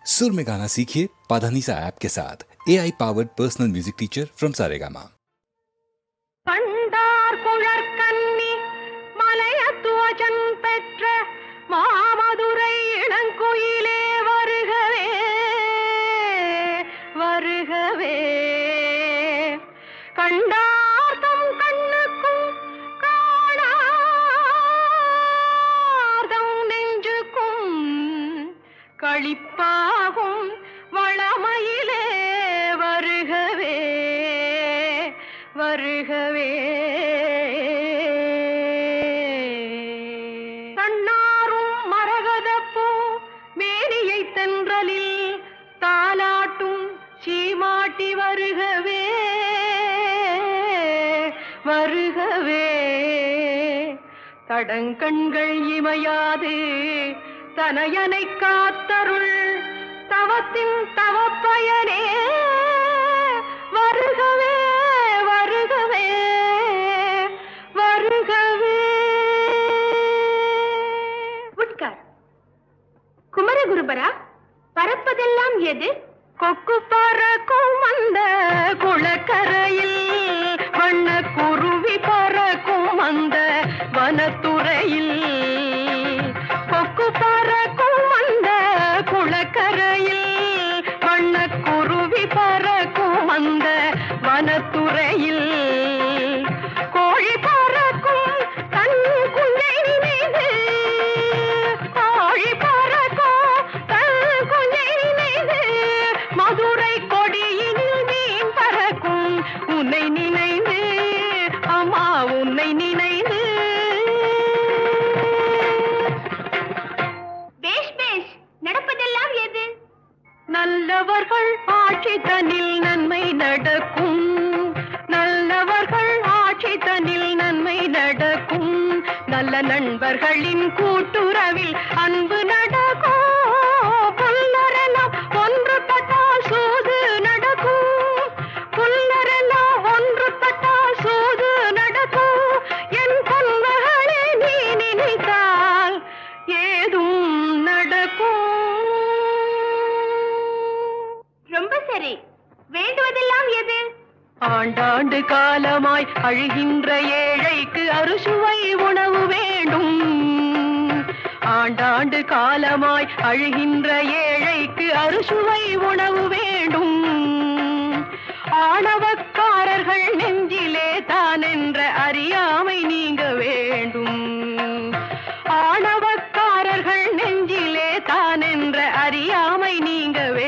सुर में गाना सीखिए पाधानीसा ऐप के साथ। AI powered personal music teacher from Saregama. கண்டார் குழற்கன்னி மலையத்துவஜன் பெற்ற மாமதுரை இளங்குயிலே வருகவே வருகவே. கண்டார் தம் கண்ணுக்கும் காணார் தம் நெஞ்சுக்கும் களிப்பாகும் வளமையிலே வருகவே வருகவே. தன்னாரும் மரகதப்பூ மேனியை தென்றலில் தாலாட்டும் சீமாட்டி வருகவே வருகவே. தடங்கண்கள் இமையாது தனையனை காத்தருள் தவத்தின் தவப்பயனே வருகவே வருகவே வருகவே. உட்கார். குமரகுருபரா, பறப்பதெல்லாம் எது? கொக்கு பறக்கும் அந்த குளக்கரையில், வண்ண குருவி பறக்கும் அந்த வனத்துறையில். கொக்கு பறக்கும் அந்த குளக்கரையில், வண்ண குருவி பறக்கும் அந்த வனத்துறையில். கோழி பறக்கும் தன் குஞ்சை நினைந்து, கோழி பறக்கும் தன் குஞ்சை நினைந்து, மதுரை கொடியினில் மீன் பறக்கும் உன்னை நினைந்து, அம்மா உன்னை நினைந்து. பேஷ் பேஷ், நடப்பதெல்லாம் எது? நல்லவர்கள் ஆட்சி தனில் நன்மை நடக்கும், நல்லவர்கள் ஆட்சி தனில் நன்மை நடக்கும். நல்ல நண்பர்களின் கூட்டுறவில் அன்பு நடக்கும். புல்லரெல்லாம் ஒன்றுபட்டால் சூது நடக்கும், புல்லரெல்லாம் ஒன்றுபட்டால் சூது நடக்கும். என் பொன்மகளே, நீ நினைத்தால் ஏதும் நடக்கும். ரொம்ப சரி, வேண்டுவதெல்லாம் எது? ஆண்டாண்டு காலமாய் அழுகின்ற ஏழைக்கு அறுசுவை உணவு வேண்டும். ஆண்டாண்டு காலமாய் அழுகின்ற ஏழைக்கு அறுசுவை உணவு வேண்டும். ஆணவக்காரர்கள் நெஞ்சிலே தான் என்ற அறியாமை நீங்க வேண்டும். ஆணவக்காரர்கள் நெஞ்சிலே தான் என்ற அறியாமை நீங்க வேண்டும்.